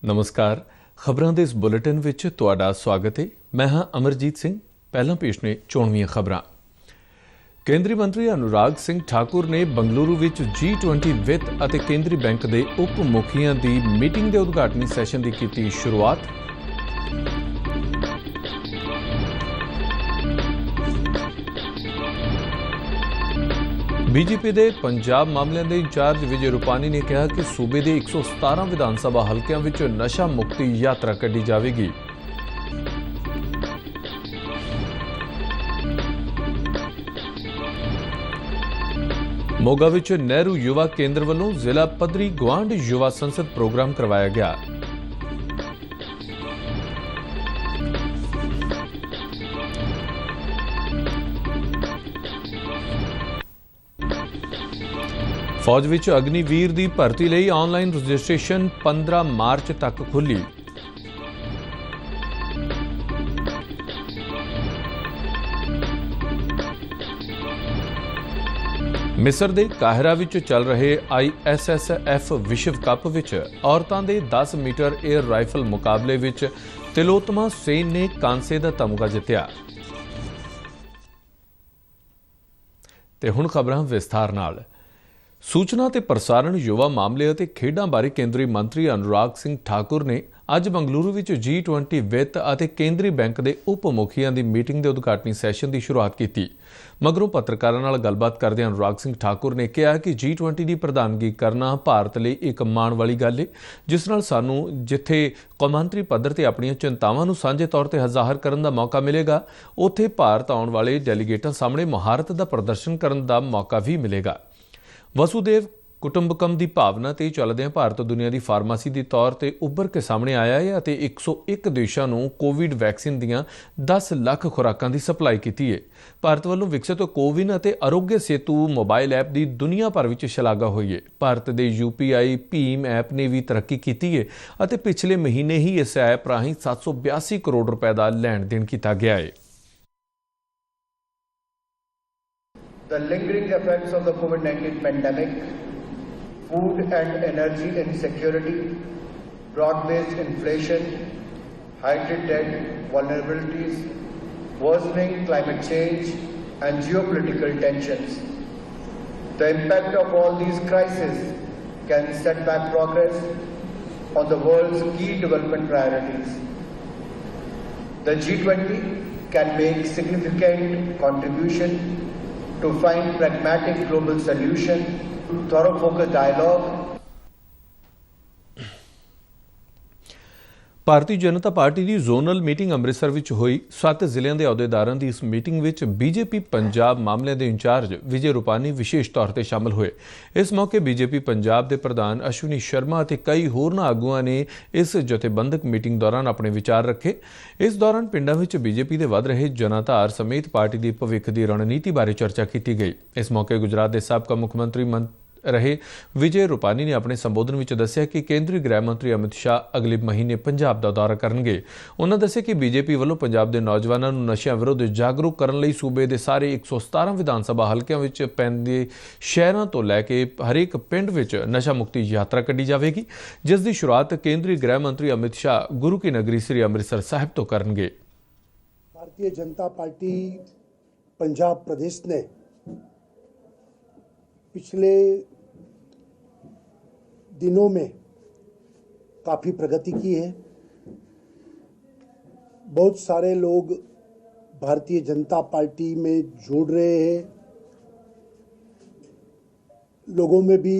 नमस्कार। खबरों के इस बुलेटिन में तुहाडा स्वागत है। मैं हाँ अमरजीत सिंह। पहला पेश ने चोणवीं खबरां। केंद्रीय मंत्री अनुराग सिंह ठाकुर ने बंगलुरु में G20 वित्त और केंद्रीय बैंक के उप मुखियां की मीटिंग के उद्घाटनी सैशन की की शुरुआत। बीजेपी के पंजाब मामलों के इंचार्ज विजय रूपानी ने कहा कि सूबे के 117 विधान सभा हलकों में नशा मुक्ति यात्रा कढ़ी जाएगी। मोगा विच नेहरू युवा केंद्र वालों जिला पद्धरी गुआंढ युवा संसद प्रोग्राम करवाया गया। फौज विच अग्निवीर की भर्ती लई ऑनलाइन रजिस्ट्रेशन 15 मार्च तक खुली। मिस्र के काहिरा विच चल रहे ISSF विश्व कप विच औरतों के 10 मीटर एयर राइफल मुकाबले विच तिलोत्तमा सेन ने कांसे का तमगा जितया। ते हुण खबरां विस्तार नाल। सूचना ते प्रसारण युवा मामले और खेडां बारे केंद्रीय मंत्री अनुराग सिंह ठाकुर ने अज बंगलुरु विच G20 वित्त और केंद्रीय बैंक के उप मुखियां की मीटिंग के उद्घाटनी सैशन की शुरुआत की। मगरों पत्रकारों नाल गलबात करदे अनुराग सिंह ठाकुर ने कहा कि G20 की प्रधानगी करना भारत लई एक माण वाली गल है, जिस नाल सानू जिथे कौमांतरी पद्धर ते अपनी चिंतावां नूं सांझे तौर पर ਜ਼ਾਹਰ करन दा मौका मिलेगा, उत्थे भारत आउण वाले डेलीगेटां सामने महारत का प्रदर्शन करन दा मौका भी मिलेगा। वसुदेव कुटुंबकम की भावना ते चलदे भारत दुनिया की फार्मासी के तौर पर उभर के सामने आया है और 101 देशों को कोविड वैक्सीन दीयां 10 लाख खुराकां की सप्लाई की है। भारत वालों विकसित कोविन और आरोग्य सेतु मोबाइल ऐप की दुनिया भर में शलाघा हुई है। भारत के UPI भीम ऐप ने भी तरक्की की है और पिछले महीने ही इस ऐप राही 782 करोड़ रुपए का लैण देन किया गया है। The lingering effects of the COVID-19 pandemic, food and energy insecurity, broad-based inflation, heightened debt vulnerabilities, worsening climate change and geopolitical tensions. The impact of all these crises can set back progress on the world's key development priorities. The G20 can make significant contribution to find pragmatic global solution, thorough focused dialogue। Bharatiya Janata party की zonal meeting Amritsar में हुई। 7 जिलों के अहुदेदारों की इस meeting में BJP Punjab मामलों के इंचार्ज विजय रूपानी विशेष तौर पर शामिल हुए। इस मौके बीजेपी पंजाब के प्रधान अश्विनी शर्मा और कई होरना आगुआं ने इस जथेबंदक मीटिंग दौरान अपने विचार रखे। इस दौरान पिंडों में बीजेपी के वध रहे जनाधार समेत पार्टी की भविख की रणनीति बारे चर्चा की गई। इस मौके गुजरात के साबका मुख्यमंत्री रहे विजय रूपानी ने अपने संबोधन में दस्सिया कि केंद्रीय गृह मंत्री अमित शाह अगले महीने पंजाब का दौरा करनगे। उन्होंने दस्सिया कि बीजेपी वालों पंजाब के नौजवानों को नशियां विरुद्ध जागरूक करने लई सूबे के सारे 117 विधान सभा हलकों में पैंदे शहरों तो लैके हरेक पिंड में नशा मुक्ति यात्रा कढ़ी जाएगी, जिसकी शुरुआत केंद्रीय गृह मंत्री अमित शाह गुरु की नगरी श्री अमृतसर साहिब तो करनगे। भारतीय जनता पार्टी पंजाब प्रदेश ने पिछले दिनों में काफ़ी प्रगति की है। बहुत सारे लोग भारतीय जनता पार्टी में जुड़ रहे हैं। लोगों में भी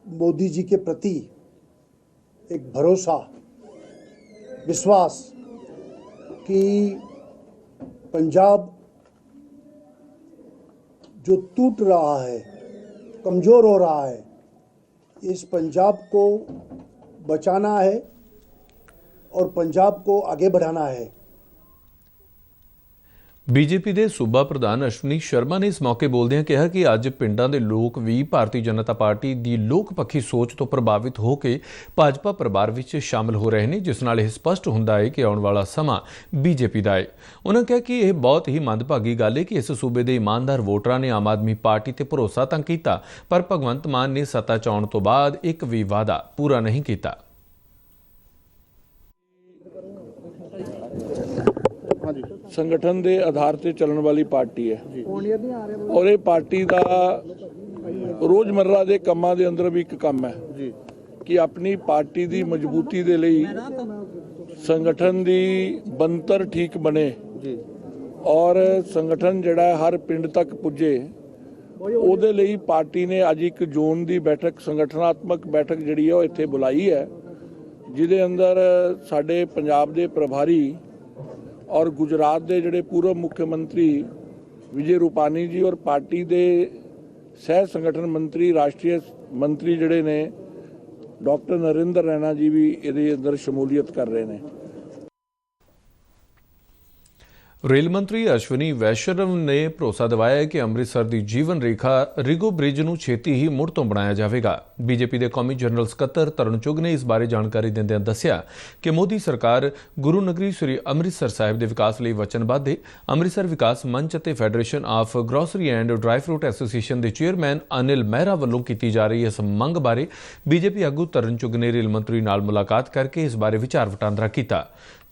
मोदी जी के प्रति एक भरोसा, विश्वास कि पंजाब जो टूट रहा है, कमज़ोर हो रहा है, इस पंजाब को बचाना है और पंजाब को आगे बढ़ाना है। बीजेपी के सूबा प्रधान अश्विनी शर्मा ने इस मौके बोलदਿਆਂ कहा कि अज पिंडां दे लोग भी भारतीय जनता पार्टी की लोकपक्षी सोच तो प्रभावित होकर भाजपा परिवार विच शामिल हो रहे हैं, जिस नाल यह स्पष्ट हुंदा है कि आउण वाला समा बीजेपी का है। उन्होंने कहा कि यह बहुत ही मंदभागी गल है कि इस सूबे के ईमानदार वोटरां ने आम आदमी पार्टी ते भरोसा तां कीता, पर भगवंत मान ने सत्ता च आउण तो बाद एक भी वादा पूरा नहीं किया। ਸੰਗਠਨ ਦੇ ਆਧਾਰ ਤੇ ਚੱਲਣ ਵਾਲੀ ਪਾਰਟੀ ਹੈ ਔਰ ਇਹ ਪਾਰਟੀ ਦਾ ਰੋਜ਼ਮर्रा ਦੇ ਕੰਮਾਂ ਦੇ ਅੰਦਰ ਵੀ ਇੱਕ ਕੰਮ ਹੈ ਕਿ ਆਪਣੀ ਪਾਰਟੀ ਦੀ ਮਜ਼ਬੂਤੀ ਦੇ ਲਈ ਸੰਗਠਨ ਦੀ ਬਣਤਰ ਠੀਕ ਬਣੇ ਔਰ ਸੰਗਠਨ ਜਿਹੜਾ ਹਰ ਪਿੰਡ ਤੱਕ ਪੁੱਜੇ ਉਹਦੇ ਲਈ ਪਾਰਟੀ ਨੇ ਅੱਜ ਇੱਕ ਜ਼ੋਨ ਦੀ ਬੈਠਕ ਸੰਗਠਨਾਤਮਕ ਬੈਠਕ ਜਿਹੜੀ ਹੈ ਉਹ ਇੱਥੇ ਬੁਲਾਈ ਹੈ ਜਿਹਦੇ ਅੰਦਰ ਸਾਡੇ ਪੰਜਾਬ ਦੇ ਪ੍ਰਭਾਰੀ ਔਰ ਗੁਜਰਾਤ ਦੇ ਜਿਹੜੇ ਪੂਰਵ ਮੁੱਖ ਮੰਤਰੀ ਵਿਜੇ ਰੂਪਾਨੀ ਜੀ ਔਰ ਪਾਰਟੀ ਦੇ ਸਹਿ ਸੰਗਠਨ ਮੰਤਰੀ ਰਾਸ਼ਟਰੀ ਮੰਤਰੀ ਜਿਹੜੇ ਨੇ डॉक्टर नरेंद्र रैना जी भी ਇਹਦੇ ਅੰਦਰ ਸ਼ਮੂਲੀਅਤ ਕਰ ਰਹੇ ਨੇ। रेल मंत्री अश्विनी वैष्णव ने भरोसा दिवाया है कि अमृतसर की जीवन रेखा रिगो ब्रिज नूं छेती ही मुड़ तो बनाया जाएगा। बीजेपी के कौमी जनरल सकत्तर तरन चुग ने इस बारे जानकारी देंदे दस्सिया कि मोदी सरकार गुरु नगरी श्री अमृतसर साहिब के विकास लई वचनबद्ध है। अमृतसर विकास मंच ते federation of grocery and dry fruit association के चेयरमैन अनिल मेहरा वालों की जा रही इस मंग बारे बीजेपी आगू तरन चुग ने रेल मंत्री नाल मुलाकात करके इस बारे विचार वटांदरा किया।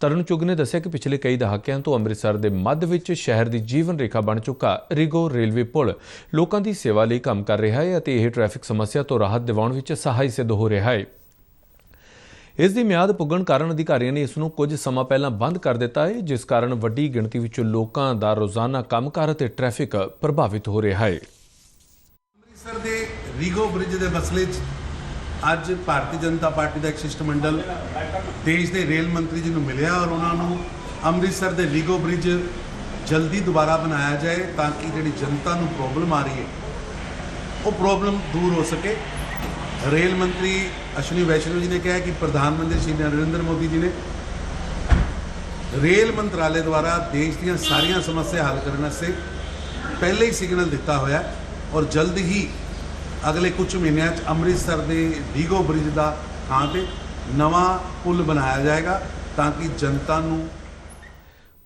तरन चुग ने दस्सिया कि पिछले कई दहाकिਆਂ ਤੋਂ ਅੰਮ੍ਰਿਤਸਰ ਦੇ ਮੱਧ ਵਿੱਚ ਸ਼ਹਿਰ ਦੀ ਜੀਵਨ ਰੇਖਾ ਬਣ ਚੁੱਕਾ ਰਿਗੋ ਰੇਲਵੇ ਪੁਲ ਲੋਕਾਂ ਦੀ ਸੇਵਾ ਲਈ ਕੰਮ ਕਰ ਰਿਹਾ ਹੈ ਅਤੇ ਇਹ ਟ੍ਰੈਫਿਕ ਸਮੱਸਿਆ ਤੋਂ ਰਾਹਤ ਦਿਵਾਉਣ ਵਿੱਚ ਸਹਾਈ ਸਿੱਧ ਹੋ ਰਿਹਾ ਹੈ। ਇਸ ਦੀ ਮਿਆਦ ਪੁੱਗਣ ਕਾਰਨ ਅਧਿਕਾਰੀਆਂ ਨੇ ਇਸ ਨੂੰ ਕੁਝ ਸਮਾਂ ਪਹਿਲਾਂ ਬੰਦ ਕਰ ਦਿੱਤਾ ਹੈ, ਜਿਸ ਕਾਰਨ ਵੱਡੀ ਗਿਣਤੀ ਵਿੱਚ ਲੋਕਾਂ ਦਾ ਰੋਜ਼ਾਨਾ ਕੰਮਕਾਰ ਅਤੇ ਟ੍ਰੈਫਿਕ ਪ੍ਰਭਾਵਿਤ ਹੋ ਰਿਹਾ ਹੈ। ਅੰਮ੍ਰਿਤਸਰ ਦੇ ਰਿਗੋ ਬ੍ਰਿਜ ਦੇ ਮਸਲੇ 'ਚ ਅੱਜ ਭਾਰਤੀ ਜਨਤਾ ਪਾਰਟੀ ਦਾ ਇੱਕ ਸ਼ਿਸ਼ਟਮੰਡਲ ਦੇਸ਼ ਦੇ ਰੇਲ ਮੰਤਰੀ ਜੀ ਨੂੰ ਮਿਲਿਆ ਔਰ ਉਹਨਾਂ ਨੂੰ ਅੰਮ੍ਰਿਤਸਰ ਦੇ ਰਿਗੋ ਬ੍ਰਿਜ ਜਲਦੀ ਦੁਬਾਰਾ ਬਣਾਇਆ ਜਾਏ ਤਾਂ ਕਿ ਜਿਹੜੀ ਜਨਤਾ ਨੂੰ ਪ੍ਰੋਬਲਮ ਆ ਰਹੀ ਹੈ ਉਹ ਪ੍ਰੋਬਲਮ ਦੂਰ ਹੋ ਸਕੇ। ਰੇਲ ਮੰਤਰੀ ਅਸ਼ਵਨੀ ਵੈਸ਼ਨਵ ਜੀ ਨੇ ਕਿਹਾ ਕਿ ਪ੍ਰਧਾਨ ਮੰਤਰੀ ਸ਼੍ਰੀ ਨਰਿੰਦਰ ਮੋਦੀ ਜੀ ਨੇ ਰੇਲ ਮੰਤਰਾਲੇ ਦੁਆਰਾ ਦੇਸ਼ ਦੀਆਂ ਸਾਰੀਆਂ ਸਮੱਸਿਆ ਹੱਲ ਕਰਨ ਵਾਸਤੇ ਪਹਿਲੇ ਹੀ ਸਿਗਨਲ ਦਿੱਤਾ ਹੋਇਆ ਔਰ ਜਲਦ ਹੀ अगले कुछ महीनों अमृतसर के रीगो ब्रिज का थां पे नवा पुल बनाया जाएगा ताकि जनता नूं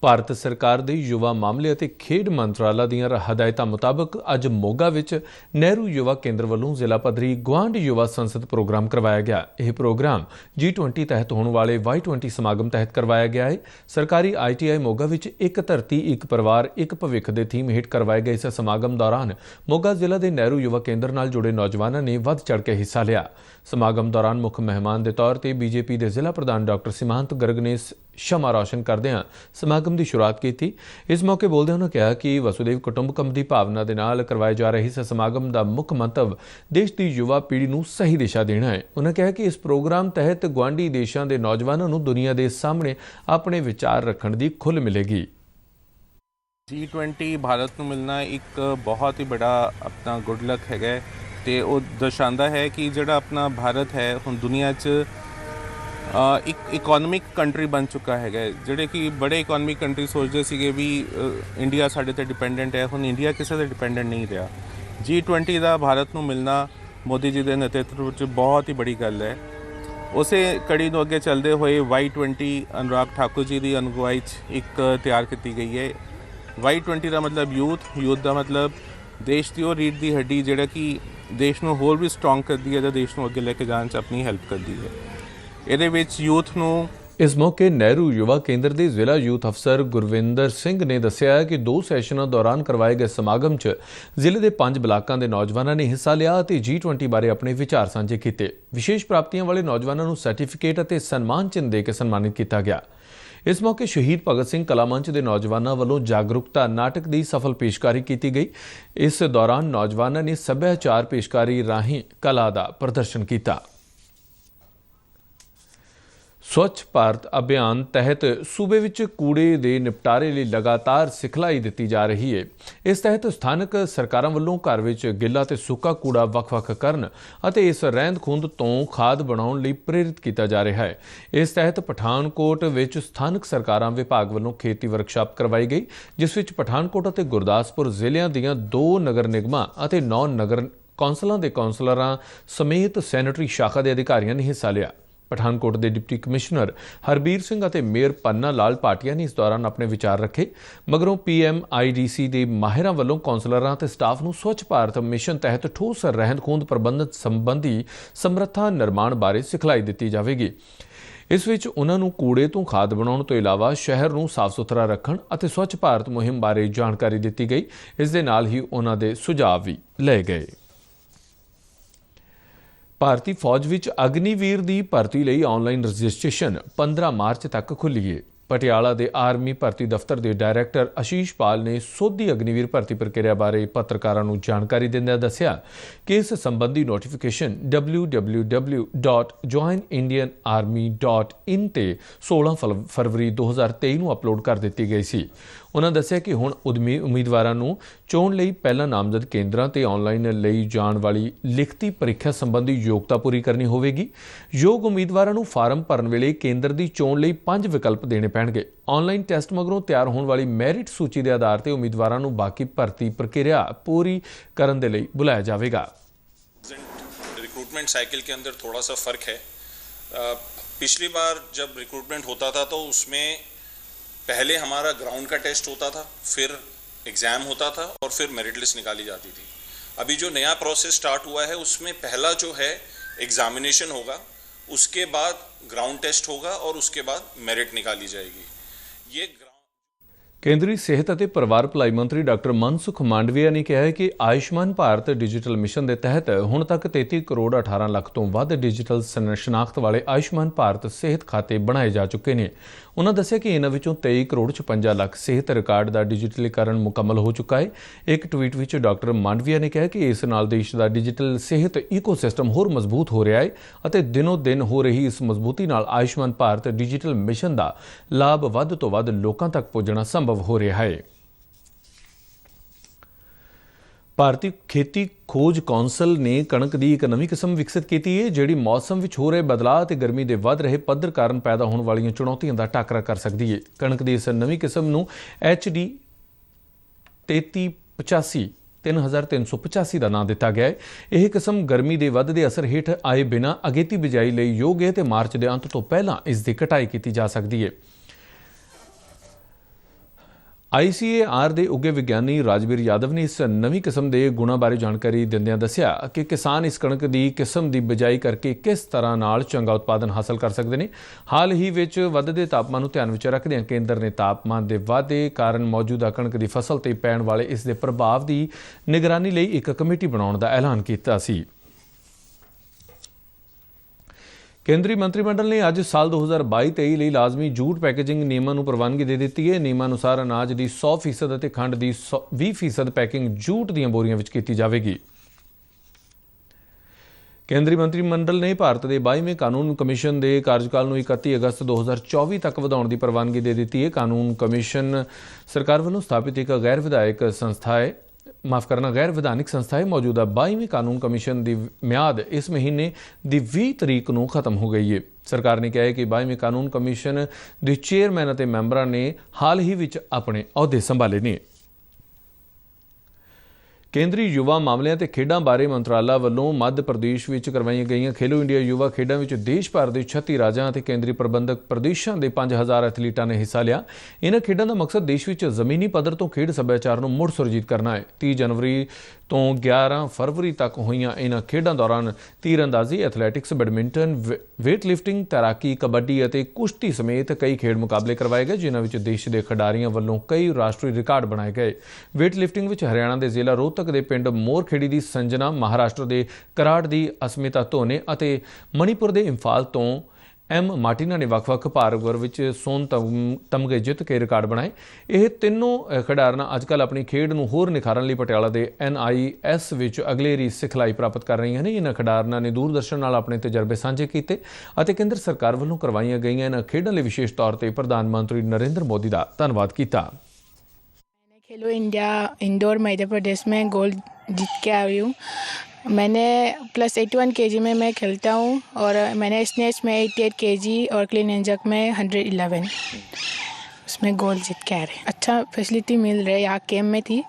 ਭਾਰਤ ਸਰਕਾਰ ਦੇ ਯੁਵਾ ਮਾਮਲੇ ਅਤੇ ਖੇਡ ਮੰਤਰਾਲਾ ਦੀਆਂ ਹਦਾਇਤਾਂ ਮੁਤਾਬਕ ਅੱਜ ਮੋਗਾ ਵਿੱਚ ਨਹਿਰੂ ਯੁਵਾ ਕੇਂਦਰ ਵੱਲੋਂ ਜ਼ਿਲ੍ਹਾ ਪੱਧਰੀ ਗੁਆਂਢ ਯੁਵਾ ਸੰਸਦ ਪ੍ਰੋਗਰਾਮ ਕਰਵਾਇਆ ਗਿਆ। ਇਹ ਪ੍ਰੋਗਰਾਮ G20 ਤਹਿਤ ਹੋਣ ਵਾਲੇ Y20 ਸਮਾਗਮ ਤਹਿਤ ਕਰਵਾਇਆ ਗਿਆ ਹੈ। ਸਰਕਾਰੀ ITI ਮੋਗਾ ਵਿੱਚ ਇੱਕ ਧਰਤੀ ਇੱਕ ਪਰਿਵਾਰ ਇੱਕ ਭਵਿੱਖ ਦੇ ਥੀਮ ਹੇਠ ਕਰਵਾਏ ਗਏ ਇਸ ਸਮਾਗਮ ਦੌਰਾਨ ਮੋਗਾ ਜ਼ਿਲ੍ਹਾ ਦੇ ਨਹਿਰੂ ਯੁਵਾ ਕੇਂਦਰ ਨਾਲ ਜੁੜੇ ਨੌਜਵਾਨਾਂ ਨੇ ਵੱਧ ਚੜ੍ਹ ਕੇ ਹਿੱਸਾ ਲਿਆ। ਸਮਾਗਮ ਦੌਰਾਨ ਮੁੱਖ ਮਹਿਮਾਨ ਦੇ ਤੌਰ ਤੇ BJP ਦੇ ਜ਼ਿਲ੍ਹਾ ਪ੍ਰਧਾਨ ਡਾਕਟਰ ਸੀਮਾਂਤ ਗਰਗ ਨੇ ਸ਼ਮਾ ਰੌਸ਼ਨ ਕਰਦਿਆਂ ਸਮਾਗਮ ਦੀ ਸ਼ੁਰੂਆਤ ਕੀਤੀ। ਇਸ ਮੌਕੇ ਬੋਲਦਿਆਂ ਉਹਨਾਂ ਕਿਹਾ ਕਿ ਵਸੁਦੇਵ ਕੁਟੁੰਬਕਮ ਦੀ ਭਾਵਨਾ ਦੇ ਨਾਲ ਕਰਵਾਏ ਜਾ ਰਹੇ ਇਸ ਸਮਾਗਮ ਦਾ ਮੁੱਖ ਮੰਤਵ ਦੇਸ਼ ਦੀ ਯੁਵਾ ਪੀੜ੍ਹੀ ਨੂੰ ਸਹੀ ਦਿਸ਼ਾ ਦੇਣਾ ਹੈ। ਉਹਨਾਂ ਕਿਹਾ ਕਿ ਇਸ ਪ੍ਰੋਗਰਾਮ ਤਹਿਤ ਗੁਆਂਢੀ ਦੇਸ਼ਾਂ ਦੇ ਨੌਜਵਾਨਾਂ ਨੂੰ ਦੁਨੀਆ ਦੇ ਸਾਹਮਣੇ ਆਪਣੇ ਵਿਚਾਰ ਰੱਖਣ ਦੀ ਖੁੱਲ੍ਹ ਮਿਲੇਗੀ। G20 ਭਾਰਤ ਨੂੰ ਮਿਲਣਾ ਇੱਕ ਬਹੁਤ ਹੀ ਬੜਾ ਆਪਣਾ ਗੁੱਡ ਲੱਕ ਹੈਗਾ ਤੇ ਉਹ ਦਰਸਾਉਂਦਾ ਹੈ ਕਿ ਜਿਹੜਾ ਆਪਣਾ ਭਾਰਤ ਹੈ ਹੁਣ ਦੁਨੀਆ 'ਚ ਇੱਕ ਇਕਨੋਮਿਕ ਕੰਟਰੀ ਬਣ ਚੁੱਕਾ ਹੈਗਾ। ਜਿਹੜੇ ਕਿ ਬੜੇ ਇਕਨੋਮਿਕ ਕੰਟਰੀ ਸੋਚਦੇ ਸੀਗੇ ਵੀ ਇੰਡੀਆ ਸਾਡੇ 'ਤੇ ਡਿਪੈਂਡੈਂਟ ਹੈ, ਹੁਣ ਇੰਡੀਆ ਕਿਸੇ 'ਤੇ ਡਿਪੈਂਡੈਂਟ ਨਹੀਂ ਰਿਹਾ। G20 ਦਾ ਭਾਰਤ ਨੂੰ ਮਿਲਣਾ ਮੋਦੀ ਜੀ ਦੇ ਨੇਤਰਤਵ 'ਚ ਬਹੁਤ ਹੀ ਬੜੀ ਗੱਲ ਹੈ। ਉਸੇ ਕੜੀ ਨੂੰ ਅੱਗੇ ਚੱਲਦੇ ਹੋਏ Y20 ਅਨੁਰਾਗ ਠਾਕੁਰ ਜੀ ਦੀ ਅਗਵਾਈ 'ਚ ਇੱਕ ਤਿਆਰ ਕੀਤੀ ਗਈ ਹੈ। Y20 ਦਾ ਮਤਲਬ ਯੂਥ ਦਾ ਮਤਲਬ ਦੇਸ਼ ਦੀ ਉਹ ਰੀੜ੍ਹ ਦੀ ਹੱਡੀ ਜਿਹੜਾ ਕਿ ਦੇਸ਼ ਨੂੰ ਹੋਰ ਵੀ ਸਟਰੋਂਗ ਕਰਦੀ ਹੈ ਜਾਂ ਦੇਸ਼ ਨੂੰ ਅੱਗੇ ਲੈ ਕੇ ਜਾਣ 'ਚ ਆਪਣੀ ਹੈਲਪ ਕਰਦੀ ਹੈ। ਇਹਦੇ ਵਿੱਚ ਯੂਥ ਨੂੰ ਇਸ ਮੌਕੇ ਨਹਿਰੂ ਯੁਵਾ ਕੇਂਦਰ ਦੇ ਜ਼ਿਲ੍ਹਾ ਯੂਥ ਅਫਸਰ ਗੁਰਵਿੰਦਰ ਸਿੰਘ ਨੇ ਦੱਸਿਆ ਕਿ 2 ਸੈਸ਼ਨਾਂ ਦੌਰਾਨ ਕਰਵਾਏ ਗਏ ਸਮਾਗਮ 'ਚ ਜ਼ਿਲ੍ਹੇ ਦੇ 5 ਬਲਾਕਾਂ ਦੇ ਨੌਜਵਾਨਾਂ ਨੇ ਹਿੱਸਾ ਲਿਆ ਅਤੇ G20 ਬਾਰੇ ਆਪਣੇ ਵਿਚਾਰ ਸਾਂਝੇ ਕੀਤੇ। ਵਿਸ਼ੇਸ਼ ਪ੍ਰਾਪਤੀਆਂ ਵਾਲੇ ਨੌਜਵਾਨਾਂ ਨੂੰ ਸਰਟੀਫਿਕੇਟ ਅਤੇ ਸਨਮਾਨ ਚਿੰਨ੍ਹ ਦੇ ਕੇ ਸਨਮਾਨਿਤ ਕੀਤਾ ਗਿਆ। ਇਸ ਮੌਕੇ ਸ਼ਹੀਦ ਭਗਤ ਸਿੰਘ ਕਲਾ ਮੰਚ ਦੇ ਨੌਜਵਾਨਾਂ ਵੱਲੋਂ ਜਾਗਰੂਕਤਾ ਨਾਟਕ ਦੀ ਸਫਲ ਪੇਸ਼ਕਾਰੀ ਕੀਤੀ ਗਈ। ਇਸ ਦੌਰਾਨ ਨੌਜਵਾਨਾਂ ਨੇ ਸੱਭਿਆਚਾਰ ਪੇਸ਼ਕਾਰੀ ਰਾਹੀਂ ਕਲਾ ਦਾ ਪ੍ਰਦਰਸ਼ਨ ਕੀਤਾ। स्वच्छ भारत अभियान तहत सूबे विच कूड़े के निपटारे लिए लगातार सिखलाई दी जा रही है। इस तहत स्थानक सरकारों वालों घर विच गिला ते सुक्का कूड़ा वख-वख करन अते इस रहंद खुंद तो खाद बनाउण लई प्रेरित किया जा रहा है। इस तहत पठानकोट विच स्थानक सरकारां विभाग वालों खेती वर्कशाप करवाई गई, जिस विच पठानकोट अते गुरदासपुर ਜ਼ਿਲ੍ਹਿਆਂ ਦੀਆਂ 2 नगर निगमां अते 9 नगर कौंसलों के कौंसलरां समेत सैनेटरी शाखा के अधिकारियों ने हिस्सा लिया। पठानकोट के डिप्टी कमिश्नर हरबीर सिंह और मेयर पन्ना लाल भाटिया ने इस दौरान अपने विचार रखे। मगरों PMIDC के माहिरां वालों कौंसलरां ते स्टाफ नूं स्वच्छ भारत मिशन तहत ठोस रहंद खूंद प्रबंधन संबंधी समर्था निर्माण बारे सिखलाई दी जाएगी। ਇਸ ਵਿੱਚ ਉਹਨਾਂ ਨੂੰ ਕੂੜੇ ਤੋਂ ਖਾਦ ਬਣਾਉਣ ਤੋਂ ਇਲਾਵਾ ਸ਼ਹਿਰ ਨੂੰ ਸਾਫ਼ ਸੁਥਰਾ ਰੱਖਣ ਅਤੇ ਸਵੱਛ ਭਾਰਤ ਮੁਹਿੰਮ ਬਾਰੇ ਜਾਣਕਾਰੀ ਦਿੱਤੀ ਗਈ। ਇਸ ਦੇ ਨਾਲ ਹੀ ਉਹਨਾਂ ਦੇ ਸੁਝਾਅ ਵੀ ਲਏ ਗਏ। ਭਾਰਤੀ ਫੌਜ ਵਿੱਚ ਅਗਨੀਵੀਰ ਦੀ ਭਰਤੀ ਲਈ ਆਨਲਾਈਨ ਰਜਿਸਟ੍ਰੇਸ਼ਨ 15 ਮਾਰਚ ਤੱਕ ਖੁੱਲ੍ਹੀ ਹੈ। ਪਟਿਆਲਾ ਦੇ ਆਰਮੀ ਭਰਤੀ ਦਫ਼ਤਰ ਦੇ ਡਾਇਰੈਕਟਰ ਆਸ਼ੀਸ਼ ਪਾਲ ਨੇ ਸੋਧੀ ਅਗਨੀਵੀਰ ਭਰਤੀ ਪ੍ਰਕਿਰਿਆ ਬਾਰੇ ਪੱਤਰਕਾਰਾਂ ਨੂੰ ਜਾਣਕਾਰੀ ਦਿੰਦਿਆਂ ਦੱਸਿਆ ਕਿ ਇਸ ਸੰਬੰਧੀ ਨੋਟੀਫਿਕੇਸ਼ਨ www.joinindianarmy.in ਤੇ 16 ਫਰਵਰੀ 2023 ਨੂੰ ਅਪਲੋਡ ਕਰ ਦਿੱਤੀ ਗਈ ਸੀ। ਉਹਨਾਂ ਦੱਸਿਆ ਕਿ ਹੁਣ ਉਮੀਦਵਾਰਾਂ ਨੂੰ ਚੋਣ ਲਈ ਪਹਿਲਾਂ ਨਾਮਜ਼ਦ ਕੇਂਦਰਾਂ ਤੇ ਆਨਲਾਈਨ ਲਈ ਜਾਣ ਵਾਲੀ ਲਿਖਤੀ ਪ੍ਰੀਖਿਆ ਸੰਬੰਧੀ ਯੋਗਤਾ ਪੂਰੀ ਕਰਨੀ ਹੋਵੇਗੀ। ਯੋਗ ਉਮੀਦਵਾਰਾਂ ਨੂੰ ਫਾਰਮ ਭਰਨ ਵੇਲੇ ਕੇਂਦਰ ਦੀ ਚੋਣ ਲਈ 5 ਵਿਕਲਪ ਦੇਣੇ ਪੈਣਗੇ। ਆਨਲਾਈਨ ਟੈਸਟ ਮਗਰੋਂ ਤਿਆਰ ਹੋਣ ਵਾਲੀ ਮੈਰਿਟ ਸੂਚੀ ਦੇ ਆਧਾਰ ਤੇ ਉਮੀਦਵਾਰਾਂ ਨੂੰ ਬਾਕੀ ਭਰਤੀ ਪ੍ਰਕਿਰਿਆ ਪੂਰੀ ਕਰਨ ਦੇ ਲਈ ਬੁਲਾਇਆ ਜਾਵੇਗਾ। रिक्रूटमेंट साइकिल के अंदर थोड़ा सा फ़र्क है। पिछली बार जब रिक्रूटमेंट होता था तो उसमें पहले हमारा ग्राउंड का टेस्ट होता था, फिर एग्ज़ाम होता था और फिर मेरिट लिस्ट निकाली जाती थी। अभी जो नया प्रोसेस स्टार्ट हुआ है उसमें पहला जो है एग्ज़ामिनेशन होगा, उसके बाद ग्राउंड टेस्ट होगा और उसके बाद मेरिट निकाली जाएगी। ये ਕੇਂਦਰੀ ਸਿਹਤ ਅਤੇ ਪਰਿਵਾਰ ਭਲਾਈ ਮੰਤਰੀ ਡਾਕਟਰ ਮਨਸੁਖ ਮਾਂਡਵੀਆ ਨੇ ਕਿਹਾ ਹੈ ਕਿ ਆਯੁਸ਼ਮਾਨ ਭਾਰਤ ਡਿਜੀਟਲ ਮਿਸ਼ਨ ਦੇ ਤਹਿਤ ਹੁਣ ਤੱਕ 33 ਕਰੋੜ 18 ਲੱਖ ਤੋਂ ਵੱਧ ਡਿਜੀਟਲ ਸ਼ਨਾਖਤ ਵਾਲੇ ਆਯੁਸ਼ਮਾਨ ਭਾਰਤ ਸਿਹਤ ਖਾਤੇ ਬਣਾਏ ਜਾ ਚੁੱਕੇ ਨੇ। ਉਹਨਾਂ ਦੱਸਿਆ ਕਿ ਇਹਨਾਂ ਵਿੱਚੋਂ 23 ਕਰੋੜ 56 ਲੱਖ ਸਿਹਤ ਰਿਕਾਰਡ ਦਾ ਡਿਜੀਟਲੀਕਰਨ ਮੁਕੰਮਲ ਹੋ ਚੁੱਕਾ ਹੈ। ਇੱਕ ਟਵੀਟ ਵਿੱਚ ਡਾਕਟਰ ਮਾਂਡਵੀਆ ਨੇ ਕਿਹਾ ਕਿ ਇਸ ਨਾਲ ਦੇਸ਼ ਦਾ ਡਿਜੀਟਲ ਸਿਹਤ ਈਕੋਸਿਸਟਮ ਹੋਰ ਮਜ਼ਬੂਤ ਹੋ ਰਿਹਾ ਹੈ ਅਤੇ ਦਿਨੋਂ ਦਿਨ ਹੋ ਰਹੀ ਇਸ ਮਜ਼ਬੂਤੀ ਨਾਲ ਆਯੁਸ਼ਮਾਨ ਭਾਰਤ ਡਿਜੀਟਲ ਮਿਸ਼ਨ ਦਾ ਲਾਭ ਵੱਧ ਤੋਂ ਵੱਧ ਲੋਕਾਂ ਤੱਕ ਪਹੁੰਚਣਾ ਸੰਭਵ ਹੋ ਰਿਹਾ ਹੈ। ਭਾਰਤੀ ਖੇਤੀ ਖੋਜ ਕੌਂਸਲ ਨੇ ਕਣਕ ਦੀ ਇੱਕ ਨਵੀਂ ਕਿਸਮ ਵਿਕਸਿਤ ਕੀਤੀ ਹੈ ਜਿਹੜੀ ਮੌਸਮ ਵਿੱਚ ਹੋ ਰਹੇ ਬਦਲਾਅ ਅਤੇ ਗਰਮੀ ਦੇ ਵੱਧ ਰਹੇ ਪੱਧਰ ਕਾਰਨ ਪੈਦਾ ਹੋਣ ਵਾਲੀਆਂ ਚੁਣੌਤੀਆਂ ਦਾ ਟਾਕਰਾ ਕਰ ਸਕਦੀ ਹੈ। ਕਣਕ ਦੀ ਇਸ ਨਵੀਂ ਕਿਸਮ ਨੂੰ HD 3385 ਦਾ ਨਾਂ ਦਿੱਤਾ ਗਿਆ ਹੈ। ਇਹ ਕਿਸਮ ਗਰਮੀ ਦੇ ਵੱਧਦੇ ਅਸਰ ਹੇਠ ਆਏ ਬਿਨਾਂ ਅਗੇਤੀ ਬਿਜਾਈ ਲਈ ਯੋਗ ਹੈ ਤੇ ਮਾਰਚ ਦੇ ਅੰਤ ਤੋਂ ਪਹਿਲਾਂ ਇਸ ਦੀ ਕਟਾਈ ਕੀਤੀ ਜਾ ਸਕਦੀ ਹੈ। ICAR ਦੇ ਉੱਘੇ ਵਿਗਿਆਨੀ ਰਾਜਵੀਰ ਯਾਦਵ ਨੇ ਇਸ ਨਵੀਂ ਕਿਸਮ ਦੇ ਗੁਣਾਂ ਬਾਰੇ ਜਾਣਕਾਰੀ ਦਿੰਦਿਆਂ ਦੱਸਿਆ ਕਿ ਕਿਸਾਨ ਇਸ ਕਣਕ ਦੀ ਕਿਸਮ ਦੀ ਬਿਜਾਈ ਕਰਕੇ ਕਿਸ ਤਰ੍ਹਾਂ ਨਾਲ ਚੰਗਾ ਉਤਪਾਦਨ ਹਾਸਲ ਕਰ ਸਕਦੇ ਨੇ। ਹਾਲ ਹੀ ਵਿੱਚ ਵੱਧਦੇ ਤਾਪਮਾਨ ਨੂੰ ਧਿਆਨ ਵਿੱਚ ਰੱਖਦਿਆਂ ਕੇਂਦਰ ਨੇ ਤਾਪਮਾਨ ਦੇ ਵਾਧੇ ਕਾਰਨ ਮੌਜੂਦਾ ਕਣਕ ਦੀ ਫਸਲ ਤੇ ਪੈਣ ਵਾਲੇ ਇਸ ਦੇ ਪ੍ਰਭਾਵ ਦੀ ਨਿਗਰਾਨੀ ਲਈ ਇੱਕ ਕਮੇਟੀ ਬਣਾਉਣ ਦਾ ਐਲਾਨ ਕੀਤਾ ਸੀ। ਕੇਂਦਰੀ ਮੰਤਰੀ ਮੰਡਲ ਨੇ ਅੱਜ ਸਾਲ 2022-23 ਲਈ ਲਾਜ਼ਮੀ ਜੂਟ ਪੈਕੇਜਿੰਗ ਨਿਯਮਾਂ ਨੂੰ ਪ੍ਰਵਾਨਗੀ ਦੇ ਦਿੱਤੀ ਹੈ। ਨਿਯਮਾਂ ਅਨੁਸਾਰ ਅਨਾਜ ਦੀ 100% ਅਤੇ ਖੰਡ ਦੀ 20% ਪੈਕਿੰਗ ਜੂਟ ਦੀਆਂ ਬੋਰੀਆਂ ਵਿੱਚ ਕੀਤੀ ਜਾਵੇਗੀ। ਕੇਂਦਰੀ ਮੰਤਰੀ ਮੰਡਲ ਨੇ ਭਾਰਤ ਦੇ 22ਵੇਂ ਕਾਨੂੰਨ ਕਮਿਸ਼ਨ ਦੇ ਕਾਰਜਕਾਲ ਨੂੰ 31 ਅਗਸਤ 2024 ਤੱਕ ਵਧਾਉਣ ਦੀ ਪ੍ਰਵਾਨਗੀ ਦੇ ਦਿੱਤੀ ਹੈ। ਕਾਨੂੰਨ ਕਮਿਸ਼ਨ ਸਰਕਾਰ ਵੱਲੋਂ ਸਥਾਪਿਤ ਇੱਕ ਗੈਰ ਵਿਧਾਨਿਕ ਸੰਸਥਾ ਹੈ। ਮੌਜੂਦਾ 22ਵੇਂ ਕਾਨੂੰਨ ਕਮਿਸ਼ਨ ਦੀ ਮਿਆਦ ਇਸ ਮਹੀਨੇ ਦੀ 20 ਤਰੀਕ ਨੂੰ ਖਤਮ ਹੋ ਗਈ ਹੈ। ਸਰਕਾਰ ਨੇ ਕਿਹਾ ਹੈ ਕਿ 22ਵੇਂ ਕਾਨੂੰਨ ਕਮਿਸ਼ਨ ਦੇ ਚੇਅਰਮੈਨ ਅਤੇ ਮੈਂਬਰਾਂ ਨੇ ਹਾਲ ਹੀ ਵਿੱਚ ਆਪਣੇ ਅਹੁਦੇ ਸੰਭਾਲੇ ਨੇ। ਕੇਂਦਰੀ ਯੁਵਾ ਮਾਮਲਿਆਂ ਤੇ ਖੇਡਾਂ ਬਾਰੇ ਮੰਤਰਾਲਾ ਵੱਲੋਂ ਮੱਧ ਪ੍ਰਦੇਸ਼ ਵਿੱਚ ਕਰਵਾਈਆਂ ਗਈਆਂ ਖੇਲੋ ਇੰਡੀਆ ਯੁਵਾ ਖੇਡਾਂ ਵਿੱਚ ਦੇਸ਼ ਭਰ ਦੇ 36 ਰਾਜਾਂ ਅਤੇ ਕੇਂਦਰੀ ਪ੍ਰਬੰਧਕ ਪ੍ਰਦੇਸ਼ਾਂ ਦੇ 5000 ਐਥਲੀਟਾਂ ਨੇ ਹਿੱਸਾ ਲਿਆ। ਇਹਨਾਂ ਖੇਡਾਂ ਦਾ ਮਕਸਦ ਦੇਸ਼ ਵਿੱਚ ਜ਼ਮੀਨੀ ਪੱਧਰ ਤੋਂ ਖੇਡ ਸੱਭਿਆਚਾਰ ਨੂੰ ਮੁੜ ਸੁਰਜੀਤ ਕਰਨਾ ਹੈ। 30 ਜਨਵਰੀ ਤੋਂ 11 ਫਰਵਰੀ ਤੱਕ ਹੋਈਆਂ ਇਹਨਾਂ ਖੇਡਾਂ ਦੌਰਾਨ ਤੀਰਅੰਦਾਜ਼ੀ, ਐਥਲੈਟਿਕਸ, ਬੈਡਮਿੰਟਨ, ਵੇਟ ਲਿਫਟਿੰਗ, ਤੈਰਾਕੀ, ਕਬੱਡੀ ਅਤੇ ਕੁਸ਼ਤੀ ਸਮੇਤ ਕਈ ਖੇਡ ਮੁਕਾਬਲੇ ਕਰਵਾਏ ਗਏ ਜਿਨ੍ਹਾਂ ਵਿੱਚ ਦੇਸ਼ ਦੇ ਖਿਡਾਰੀਆਂ ਵੱਲੋਂ ਕਈ ਰਾਸ਼ਟਰੀ ਰਿਕਾਰਡ ਬਣਾਏ ਗਏ। ਵੇਟ ਲਿਫਟਿੰਗ ਵਿੱਚ ਹਰਿਆਣਾ ਦੇ ਜ਼ਿਲ੍ਹਾ ਰੋਹਤਕ ਦੇ ਪਿੰਡ ਮੋਰਖੇੜੀ ਦੀ ਸੰਜਨਾ, ਮਹਾਰਾਸ਼ਟਰ ਦੇ ਕਰਾੜ ਦੀ ਅਸਮਿਤਾ ਧੋਨੇ ਅਤੇ ਮਣੀਪੁਰ ਦੇ ਇੰਫਾਲ ਤੋਂ M ਮਾਰਟੀਨਾ ਨੇ ਵੱਖ-ਵੱਖ ਭਾਰ ਵਰਗ ਵਿੱਚ ਸੋਨ ਤਮਗੇ ਜਿੱਤ ਕੇ ਰਿਕਾਰਡ ਬਣਾਏ। ਇਹ ਤਿੰਨੋਂ ਖਿਡਾਰਨ ਅੱਜਕੱਲ੍ਹ ਆਪਣੀ ਖੇਡ ਨੂੰ ਹੋਰ ਨਿਖਾਰਨ ਲਈ ਪਟਿਆਲਾ ਦੇ NIS ਵਿੱਚ ਅਗਲੇਰੀ ਸਿਖਲਾਈ ਪ੍ਰਾਪਤ ਕਰ ਰਹੀਆਂ ਨੇ। ਇਹਨਾਂ ਖਿਡਾਰਨਾਂ ਨੇ ਦੂਰਦਰਸ਼ਨ ਨਾਲ ਆਪਣੇ ਤਜਰਬੇ ਸਾਂਝੇ ਕੀਤੇ ਅਤੇ ਕੇਂਦਰ ਸਰਕਾਰ ਵੱਲੋਂ ਕਰਵਾਈਆਂ ਗਈਆਂ ਇਹਨਾਂ ਖੇਡਾਂ ਲਈ ਵਿਸ਼ੇਸ਼ ਤੌਰ ਤੇ ਪ੍ਰਧਾਨ ਮੰਤਰੀ ਨਰਿੰਦਰ ਮੋਦੀ ਦਾ ਧੰਨਵਾਦ ਕੀਤਾ। खेलो इंडिया इंदौर मध्य प्रदेश में गोल्ड जीत के आई हूँ। मैंने +81 kg में मैं खेलता हूँ और मैंने स्नैच में 88 kg और क्लीन एंड जर्क में 111 उसमें गोल्ड जीत के आ रहे हैं। अच्छा फैसिलिटी मिल रहा है। यहाँ कैम्प में थी,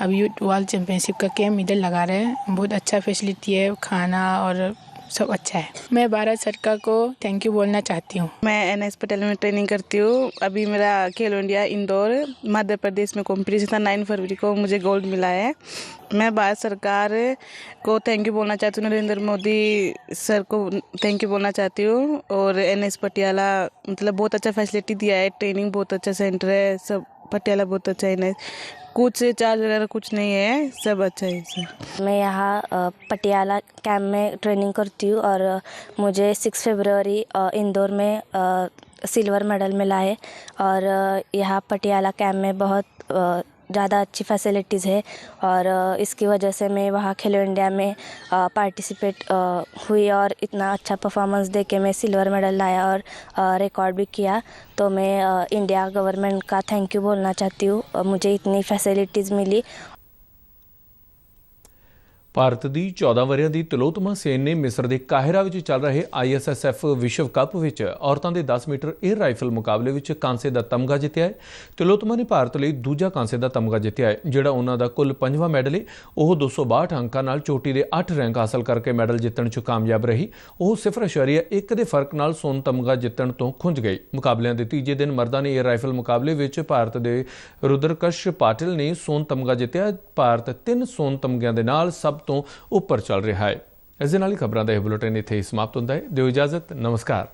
अब यूथ वर्ल्ड चैम्पियनशिप का कैम्प इधर लगा रहे हैं। बहुत अच्छा फैसिलिटी है, खाना और सब अच्छा है। मैं भारत सरकार को थैंक यू बोलना चाहती हूँ। मैं NS पटेल में ट्रेनिंग करती हूँ। अभी मेरा खेलो इंडिया इंदौर मध्य प्रदेश में कॉम्पिटिशन था, 9 फरवरी को मुझे गोल्ड मिला है। मैं भारत सरकार को थैंक यू बोलना चाहती हूँ, नरेंद्र मोदी सर को थैंक यू बोलना चाहती हूँ। और NS पटियाला मतलब बहुत अच्छा फैसिलिटी दिया है, ट्रेनिंग बहुत अच्छा सेंटर है, सब पटियाला बहुत अच्छा है, कुछ चार्ज वगैरह कुछ नहीं है, सब अच्छा है सर। मैं यहाँ पटियाला कैंप में ट्रेनिंग करती हूँ और मुझे 6 फरवरी इंदौर में सिल्वर मेडल मिला है। और यहाँ पटियाला कैंप में बहुत ज़्यादा अच्छी फैसिलिटीज़ है और इसकी वजह से मैं वहाँ खेलो इंडिया में पार्टिसिपेट हुई और इतना अच्छा परफॉर्मेंस दे के मैं सिल्वर मेडल लाया और रिकॉर्ड भी किया। तो मैं इंडिया गवर्नमेंट का थैंक यू बोलना चाहती हूँ, मुझे इतनी फैसिलिटीज़ मिली। ਭਾਰਤ ਦੀ 14 ਵਰ੍ਹਿਆਂ ਦੀ ਤਿਲੋਤਮਾ ਸੇਨ ਨੇ ਮਿਸਰ ਦੇ ਕਾਹਿਰਾ ਵਿੱਚ ਚੱਲ ਰਹੇ ISSF ਵਿਸ਼ਵ ਕੱਪ ਵਿੱਚ ਔਰਤਾਂ ਦੇ 10 ਮੀਟਰ 에ਅਰ ਰਾਈਫਲ ਮੁਕਾਬਲੇ ਵਿੱਚ ਕਾਂਸੇ ਦਾ ਤਮਗਾ ਜਿੱਤਿਆ ਹੈ। ਤਿਲੋਤਮਾ ਨੇ ਭਾਰਤ ਲਈ ਦੂਜਾ ਕਾਂਸੇ ਦਾ ਤਮਗਾ ਜਿੱਤਿਆ ਹੈ, ਜਿਹੜਾ ਉਹਨਾਂ ਦਾ ਕੁੱਲ 5ਵਾਂ ਮੈਡਲ ਹੈ। ਉਹ 262 ਅੰਕਾਂ ਨਾਲ ਚੋਟੀ ਦੇ 8 ਰੈਂਕ ਹਾਸਲ ਕਰਕੇ ਮੈਡਲ ਜਿੱਤਣ 'ਚ ਕਾਮਯਾਬ ਰਹੀ। ਉਹ 0.1 ਦੇ ਫਰਕ ਨਾਲ ਸੋਨ ਤਮਗਾ ਜਿੱਤਣ ਤੋਂ ਖੁੰਝ ਗਈ। ਮੁਕਾਬਲਿਆਂ ਦੇ ਤੀਜੇ ਦਿਨ ਮਰਦਾਂ ਨੇ 에ਅਰ ਰਾਈਫਲ ਮੁਕਾਬਲੇ ਵਿੱਚ ਭਾਰਤ ਦੇ ਰੁਦਰਕਸ਼ ਪਾਟਿਲ ਨੇ ਸੋਨ ਤਮਗਾ ਜਿੱਤਿਆ। ਭਾਰਤ 3 ਸੋਨ ਤਮਗਿਆਂ ਦੇ ਨਾਲ ਸਭ ਤੋਂ ਉੱਪਰ ਚੱਲ ਰਿਹਾ ਹੈ। ਇਸ ਦੇ ਨਾਲ ਹੀ ਖਬਰਾਂ ਦਾ ਇਹ ਬੁਲੇਟਿਨ ਇੱਥੇ ਹੀ ਸਮਾਪਤ ਹੁੰਦਾ ਹੈ। ਦਿਓ ਇਜਾਜ਼ਤ, ਨਮਸਕਾਰ।